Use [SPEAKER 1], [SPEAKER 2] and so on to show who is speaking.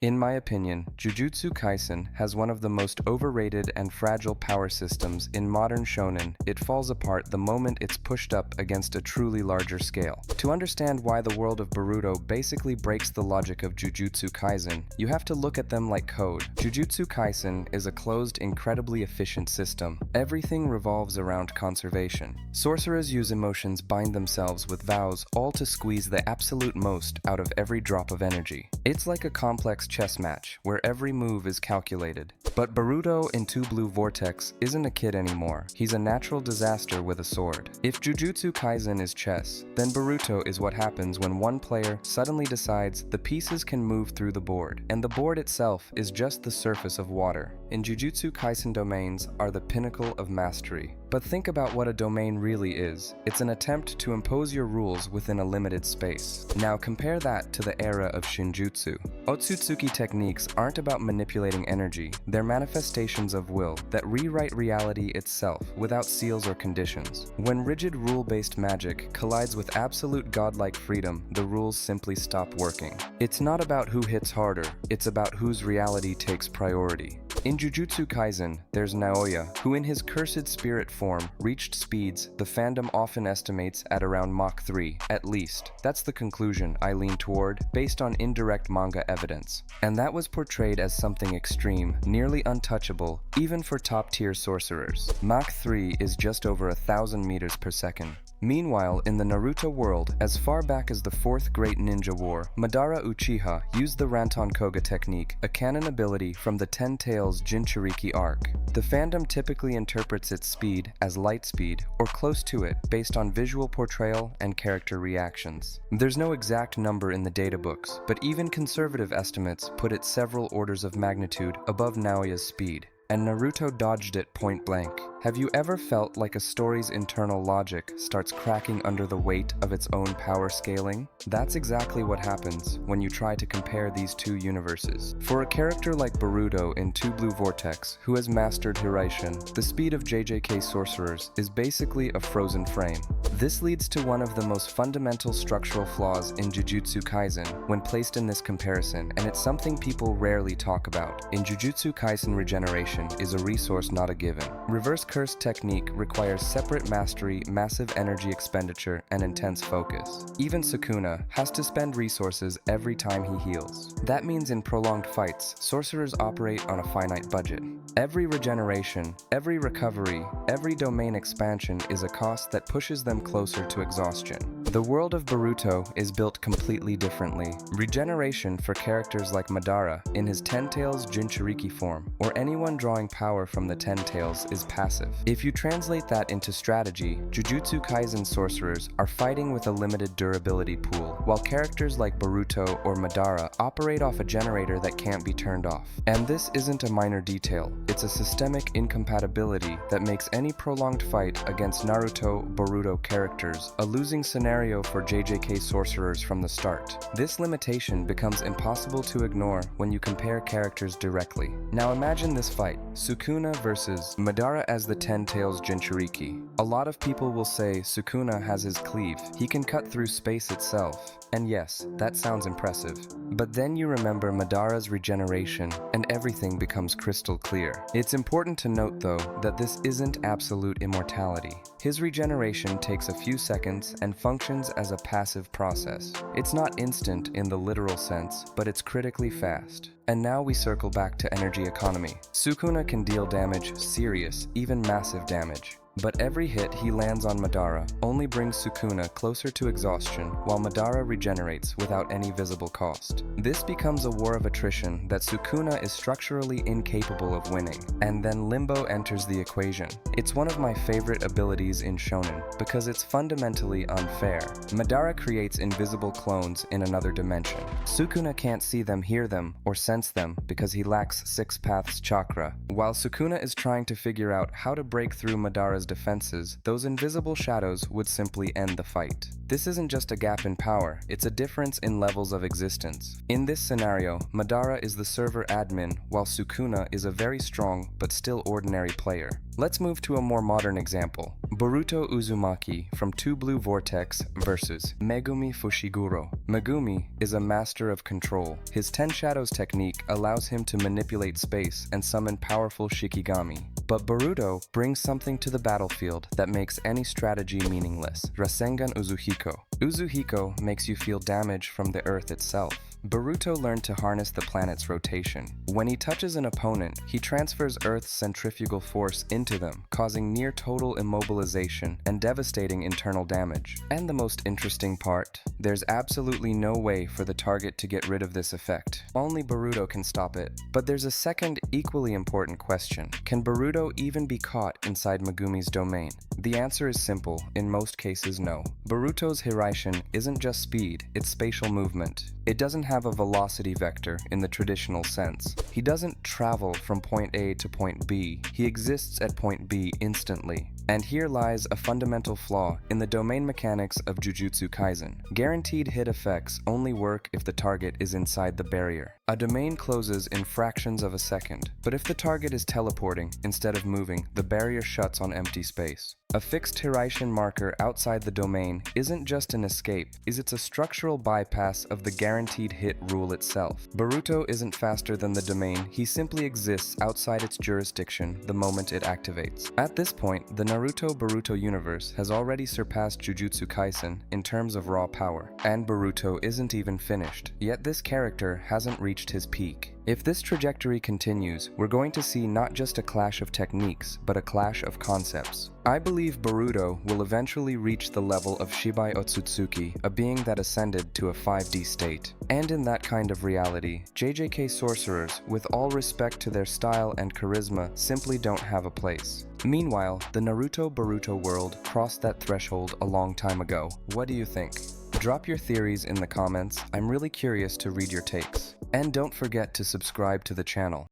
[SPEAKER 1] In my opinion, Jujutsu Kaisen has one of the most overrated and fragile power systems in modern shonen. It falls apart the moment it's pushed up against a truly larger scale. To understand why the world of Boruto basically breaks the logic of Jujutsu Kaisen, you have to look at them like code. Jujutsu Kaisen is a closed, incredibly efficient system. Everything revolves around conservation. Sorcerers use emotions, bind themselves with vows, all to squeeze the absolute most out of every drop of energy. It's like a complex chess match where every move is calculated. But Boruto in Two Blue Vortex isn't a kid anymore. He's a natural disaster with a sword. If Jujutsu Kaisen is chess, then Boruto is what happens when one player suddenly decides the pieces can move through the board, and the board itself is just the surface of water. In Jujutsu Kaisen, domains are the pinnacle of mastery. But think about what a domain really is. It's an attempt to impose your rules within a limited space. Now compare that to the era of Shinjutsu. Otsutsuki techniques aren't about manipulating energy. They're manifestations of will that rewrite reality itself without seals or conditions. When rigid rule-based magic collides with absolute godlike freedom, the rules simply stop working. It's not about who hits harder, it's about whose reality takes priority. In Jujutsu Kaisen, there's Naoya, who in his cursed spirit form reached speeds the fandom often estimates at around Mach 3, at least. That's the conclusion I lean toward, based on indirect manga evidence. And that was portrayed as something extreme, nearly untouchable, even for top-tier sorcerers. Mach 3 is just over 1,000 meters per second. Meanwhile, in the Naruto world, as far back as the Fourth Great Ninja War, Madara Uchiha used the Ranton Koga technique, a canon ability from the Ten Tails Jinchuriki arc. The fandom typically interprets its speed as light speed, or close to it, based on visual portrayal and character reactions. There's no exact number in the databooks, but even conservative estimates put it several orders of magnitude above Naoya's speed. And Naruto dodged it point blank. Have you ever felt like a story's internal logic starts cracking under the weight of its own power scaling? That's exactly what happens when you try to compare these two universes. For a character like Boruto in Two Blue Vortex, who has mastered Hiraishin, the speed of JJK sorcerers is basically a frozen frame. This leads to one of the most fundamental structural flaws in Jujutsu Kaisen when placed in this comparison, and it's something people rarely talk about. In Jujutsu Kaisen, regeneration is a resource, not a given. Reverse curse technique requires separate mastery, massive energy expenditure, and intense focus. Even Sukuna has to spend resources every time he heals. That means in prolonged fights, sorcerers operate on a finite budget. Every regeneration, every recovery, every domain expansion is a cost that pushes them closer to exhaustion. The world of Boruto is built completely differently. Regeneration for characters like Madara in his Ten Tails Jinchuriki form, or anyone drawing power from the Ten Tails, is passive. If you translate that into strategy, Jujutsu Kaisen sorcerers are fighting with a limited durability pool, while characters like Boruto or Madara operate off a generator that can't be turned off. And this isn't a minor detail, it's a systemic incompatibility that makes any prolonged fight against Naruto-Boruto characters a losing scenario for JJK sorcerers from the start. This limitation becomes impossible to ignore when you compare characters directly. Now imagine this fight, Sukuna versus Madara as the Ten Tails Jinchuriki. A lot of people will say Sukuna has his cleave. He can cut through space itself. And yes, that sounds impressive. But then you remember Madara's regeneration, and everything becomes crystal clear. It's important to note, though, that this isn't absolute immortality. His regeneration takes a few seconds and functions as a passive process. It's not instant in the literal sense, but it's critically fast. And now we circle back to energy economy. Sukuna can deal damage, serious, even massive damage. But every hit he lands on Madara only brings Sukuna closer to exhaustion, while Madara regenerates without any visible cost. This becomes a war of attrition that Sukuna is structurally incapable of winning, and then Limbo enters the equation. It's one of my favorite abilities in shonen, because it's fundamentally unfair. Madara creates invisible clones in another dimension. Sukuna can't see them, hear them, or sense them because he lacks Six Paths chakra. While Sukuna is trying to figure out how to break through Madara's defenses, those invisible shadows would simply end the fight. This isn't just a gap in power, it's a difference in levels of existence. In this scenario, Madara is the server admin, while Sukuna is a very strong but still ordinary player. Let's move to a more modern example. Boruto Uzumaki from Two Blue Vortex versus Megumi Fushiguro. Megumi is a master of control. His Ten Shadows technique allows him to manipulate space and summon powerful Shikigami. But Boruto brings something to the battlefield that makes any strategy meaningless. Rasengan Uzuhiko. Uzuhiko makes you feel damage from the earth itself. Boruto learned to harness the planet's rotation. When he touches an opponent, he transfers Earth's centrifugal force into them, causing near-total immobilization and devastating internal damage. And the most interesting part, there's absolutely no way for the target to get rid of this effect. Only Boruto can stop it. But there's a second, equally important question. Can Boruto even be caught inside Megumi's domain? The answer is simple, in most cases no. Boruto's Hiraishin isn't just speed, it's spatial movement. It doesn't have a velocity vector in the traditional sense. He doesn't travel from point A to point B, he exists at point B instantly. And here lies a fundamental flaw in the domain mechanics of Jujutsu Kaisen. Guaranteed hit effects only work if the target is inside the barrier. A domain closes in fractions of a second, but if the target is teleporting instead of moving, the barrier shuts on empty space. A fixed Hiraishin marker outside the domain isn't just an escape, it's a structural bypass of the guaranteed hit rule itself. Boruto isn't faster than the domain, he simply exists outside its jurisdiction the moment it activates. At this point, the Naruto-Boruto universe has already surpassed Jujutsu Kaisen in terms of raw power, and Boruto isn't even finished, yet this character hasn't reached his peak. If this trajectory continues, we're going to see not just a clash of techniques, but a clash of concepts. I believe Boruto will eventually reach the level of Shibai Otsutsuki, a being that ascended to a 5D state. And in that kind of reality, JJK sorcerers, with all respect to their style and charisma, simply don't have a place. Meanwhile, the Naruto-Boruto world crossed that threshold a long time ago. What do you think? Drop your theories in the comments, I'm really curious to read your takes. And don't forget to subscribe to the channel.